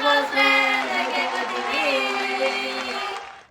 close friends,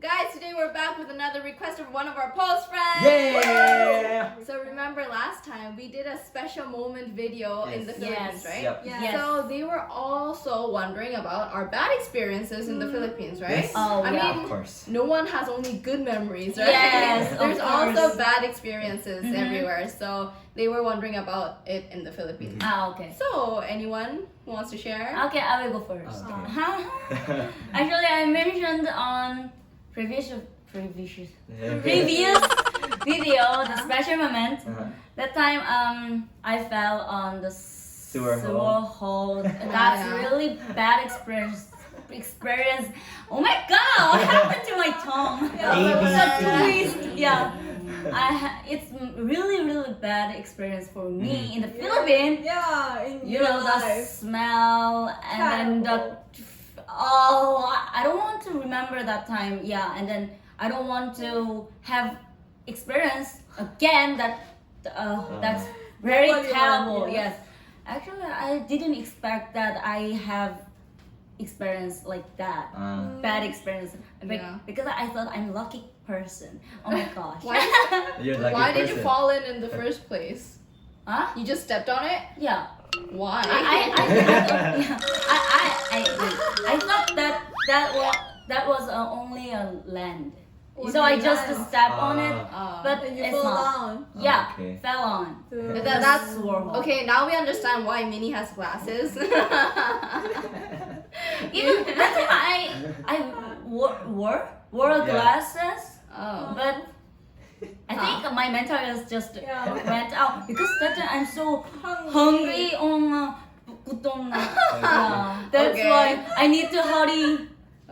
Guys, today we're back with another request of one of our post friends. Yeah! So remember last time we did a special moment video in the Philippines, right? Yep. Yes. So they were also wondering about our bad experiences in the Philippines, right? Yes. Oh, I yeah. mean, Of course. no one has only good memories, right? Yes, of There's course. also bad experiences everywhere. So they were wondering about it in the Philippines. Okay. So anyone who wants to share? Okay, I will go first. Okay. Actually, I mentioned on previous Yeah. video the special moment. Uh-huh. That time I fell on the Sewer hole. That's Yeah. really bad experience. Oh my god, what happened to my tongue? The twist. Yeah. It's really bad experience for me in the Philippines. Yeah, in You your know, the life. smell and then the I don't want to remember that time. Yeah, and then I don't want to have experience again that's very Nobody terrible. want, Yes, actually I didn't expect that I have experience like that. Bad experience. Yeah. Because I thought I'm lucky person. Oh my gosh. You're like Why a did you person. fall in the first place? Huh? You just stepped on it? Yeah. Why? I thought that was only a land. Oh, So I just land. stepped on it, but And you it's fall not. down. Yeah, Okay. fell on. That's Swirl. okay. Now we understand why Minnie has glasses. Even that time I wore Yeah. glasses, Oh. but I think my mental is just Yeah. went out because that time I'm so hungry on gutom na. Yeah, that's Okay. why I need to hurry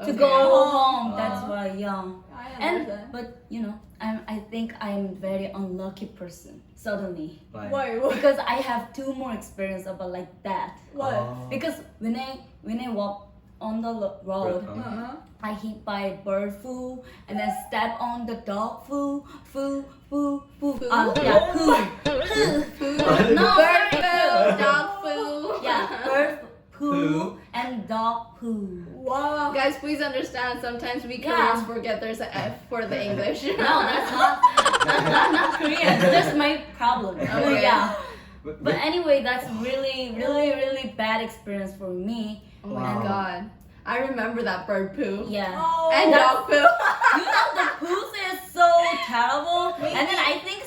to go home. That's why, yeah. I And understand. but you know, I think I'm very unlucky person suddenly Why? because I have two more experience about like that. What? Oh. Because when I walk on the road, Uh-huh. I hit by bird foo and then step on the dog foo. Yeah, poo. No, Bird sorry, poo, dog poo. Yeah, bird poo Poo. and dog poo. Wow. Guys, please understand. Sometimes we Yeah. Koreans forget there's a F for the English. No, that's not Korean. That's my problem. Okay. Yeah. But anyway, that's really bad experience for me. Oh my Wow. god. I remember that bird poo. Yeah. Oh. And That's- dog poo. You know the poos is so terrible. And then I think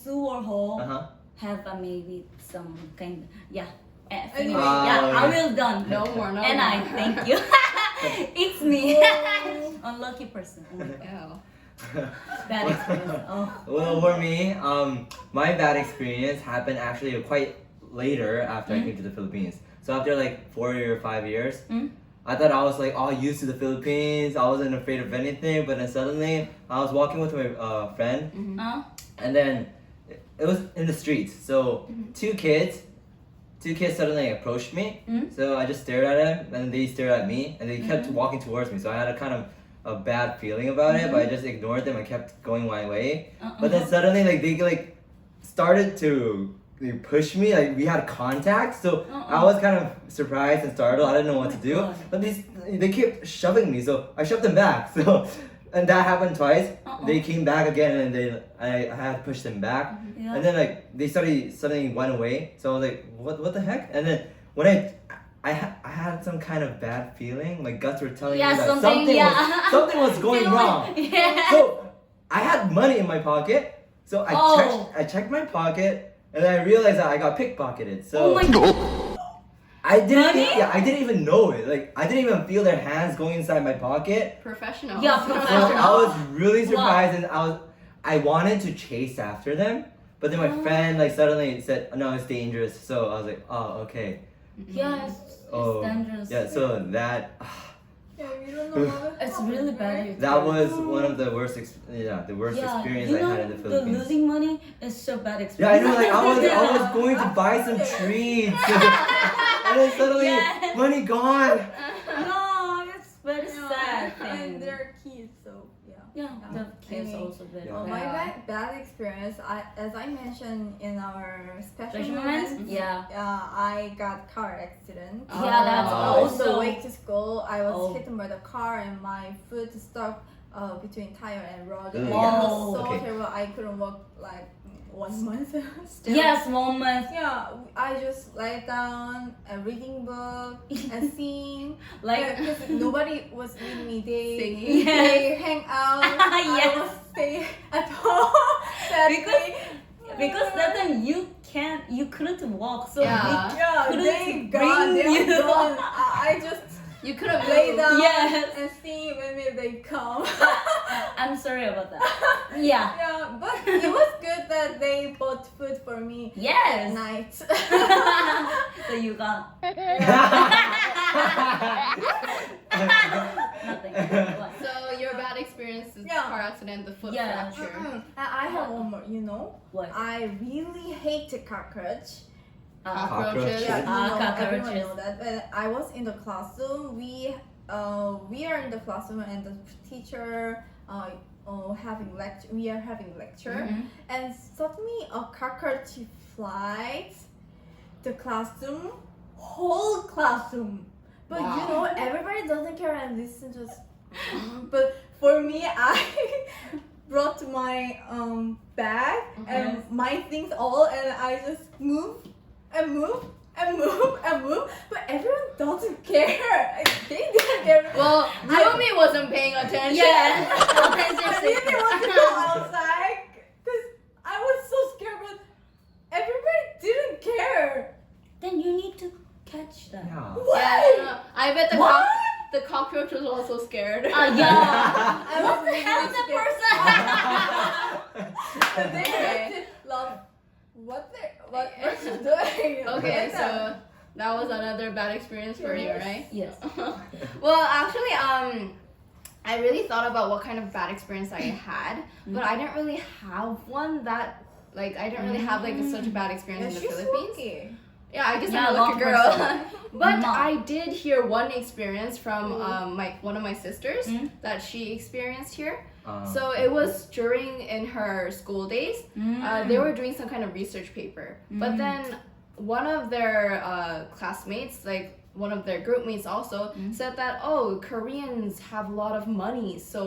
sewer hole Uh-huh. have maybe some kind. Yeah. Anyway. Yeah, I will done. No more, no And more. I thank you. It's me. Oh. Unlucky person. Oh my God. Ew. Bad experience. Oh. Well, for me, my bad experience happened actually quite later after I came to the Philippines. So after like 4 or 5 years, I thought I was like all used to the Philippines. I wasn't afraid of anything. But then suddenly, I was walking with my friend, and then it was in the streets. So two kids suddenly approached me. So I just stared at them, and they stared at me, and they kept walking towards me. So I had a kind of a bad feeling about it, but I just ignored them and kept going my way. But then suddenly, like they like started to push me. Like we had contact, so I was kind of surprised and startled. I didn't know what to do. God. But they kept shoving me, so I shoved them back. So and that happened twice. They came back again, and I had to push them back. Yeah. And then like they suddenly went away. So I was like, what the heck? And then when I had some kind of bad feeling. My guts were telling Yeah, me that something, something was going wrong. Yeah. So I had money in my pocket. So I checked my pocket, and then I realized that I got pickpocketed. So Oh my God. I didn't Money? I didn't even know it. Like I didn't even feel their hands going inside my pocket. Professional. Yeah, So professional. I was really Wow. surprised, and I wanted to chase after them, but then my friend like suddenly said, "No, it's dangerous." So I was like, "Oh, okay." Yeah, it's Oh, dangerous. yeah. So that Yeah, you don't know what It's really bad. that was one of the worst experience you I know, had in the the Philippines. losing money is so bad Yeah, I experience. know. Like I was going to buy some treats, and then suddenly Yeah. money gone. No, it's very Yeah, sad and thing. they're kids, so yeah. Yeah, the kids Anyway, also very Yeah. My bad. bad experience, as I mentioned in our special Special moment, moments? Yeah. I got car accident. Yeah, that's Oh. on the also way sitting by the car and my foot stuck between tire and rod. Ugh. And it Oh, was so okay. terrible. I couldn't walk like 1 month. Yes, moment. Yeah, I just lay down and reading book and sing. Like, Because nobody was with me. Singing. They hang out. Yes. I was stay at home. because that time you couldn't walk, so Yeah. Yeah, couldn't they bring gone. They're you. gone. I just You could have lay down Yes. and see when they come. I'm sorry about that. Yeah. Yeah, but it was good that they bought food for me at Yes. night. So you got nothing. What? So your bad experience is Yeah. car accident, the foot Yeah. fracture. And I have one more, you know. What? I really hate cockroach. Cockroaches. Yeah, Cockroaches. everyone know that. When I was in the classroom, we are in the classroom and the teacher having lecture. We are having lecture, Mhm. and suddenly a cockroach flies the classroom, whole classroom. But Wow. you know, everybody doesn't care and listen just. But for me, I brought my bag and my things all, and I just move and move and move and move. But everyone doesn't care. They didn't care. Well, Rumi wasn't paying attention. Yeah. I really want to go outside because I was so scared, but everybody didn't care. Then you need to catch them. Yeah. Why? Yeah, I bet What? the cockroach was also scared. Yeah. I What was the hell, really that scared. person? But they Okay. love what she's doing. Okay, Like so that. that was another bad experience for you, Yes. right? Yes. Well, actually, I really thought about what kind of bad experience I had, but I didn't really have one that, like, I didn't really have like such a bad experience in the she's Philippines. lucky. Yeah, I guess Yeah, I'm a lucky lucky girl. person. But Mom. I did hear one experience from one of my sisters Mm. that she experienced here. Um, So it was during in her school days. They were doing some kind of research paper, but then one of their classmates, like one of their group mates, also said that Koreans have a lot of money. So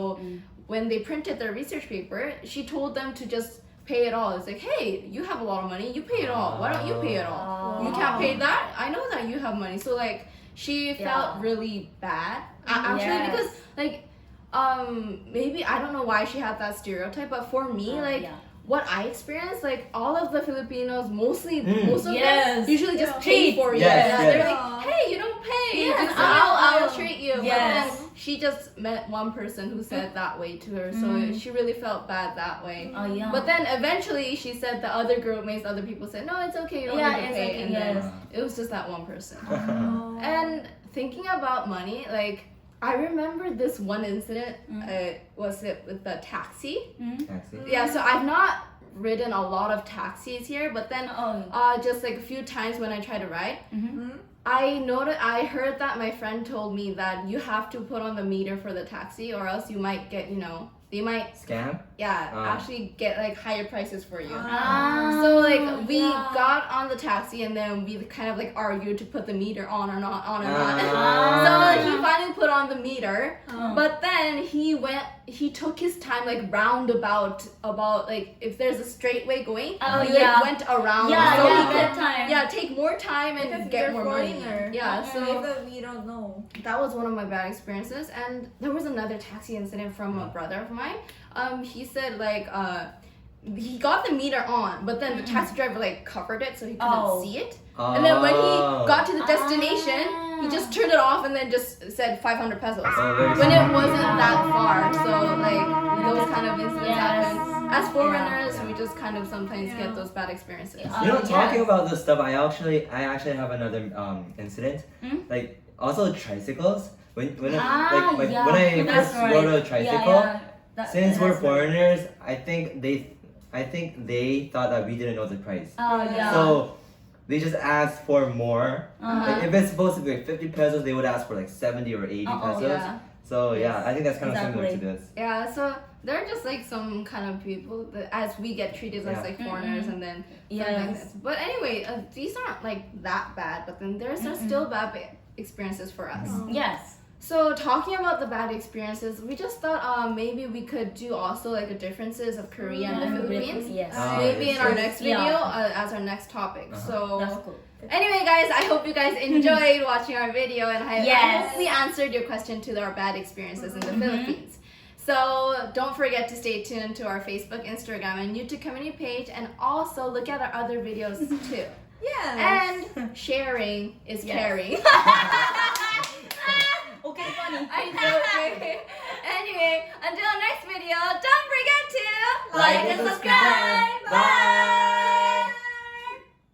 when they printed their research paper, she told them to just pay it all. It's like, hey, you have a lot of money, you pay it all. Why don't you pay it all? You can't pay that. I know that you have money. So like she felt really bad actually Yes. because like maybe I don't know why she had that stereotype, but for me, like yeah. what I experienced, like all of the Filipinos, most of Yes. them usually just Yeah. pay for you. Yes, Yeah, yes. they're like, hey, you don't pay. Yes, Just, I'll- I'll treat you. But Yes. then she just met one person who said that way to her, so she really felt bad that way. Oh yeah. But then eventually she said the other group mates, other people said, no, it's okay, you don't Yeah, need to it's pay. okay, And then yes. it was just that one person. Oh. And thinking about money, like I remember this one incident. Was it with the taxi? Taxi. Yeah, so I've not ridden a lot of taxis here, but then just like a few times when I try to ride, I heard that my friend told me that you have to put on the meter for the taxi, or else you might get, they might Scam? actually get like higher prices for you. Ah, So like we yeah. got on the taxi and then we kind of like argued to put the meter on or not, on or not. Ah. So he finally put on the meter, but then he took his time like roundabout about like if there's a straight way going, he like went around. Yeah, so yeah, he that could time. take more time and Because get you're more money. foreigner. Yeah, so Because we don't know. that was one of my bad experiences. And there was another taxi incident from a brother of mine. He said like he got the meter on, but then the taxi driver like covered it so he couldn't see it. And then when he got to the destination, he just turned it off and then just said 500 pesos. very When it smart. wasn't that far. So like those kind of incidents Yes. happen. As foreigners, Yeah. we just kind of sometimes get those bad experiences. You know, talking yes. about this stuff, I actually have another incident. Like also tricycles. When I when I That's first rode a right. tricycle, since we're that's right. foreigners, I think they thought that we didn't know the price. Oh yeah. So they just asked for more. Uh-huh. Like if it's supposed to be like 50 pesos, they would ask for like 70 or 80 pesos. Yeah. So yeah, I think that's kind of similar to Exactly. this. Yeah, so they're just like some kind of people that as we get treated as Yeah. like foreigners and then something like Yes. this. But anyway, these aren't like that bad, but then there's still bad experiences for us. Yes. So talking about the bad experiences, we just thought maybe we could do also like a differences of Korea and the Philippines. Yes. Oh, Maybe yes, in our yes. next video Yeah. as our next topic. Uh-huh. So That's cool. anyway, guys, I hope you guys enjoyed watching our video, and I Yes. hope we answered your question to our bad experiences in the Philippines. So don't forget to stay tuned to our Facebook, Instagram, and YouTube community page, and also look at our other videos too. Yes. And sharing is Yes. caring. Okay, funny. I know. Anyway, until our next video, don't forget to Like and subscribe.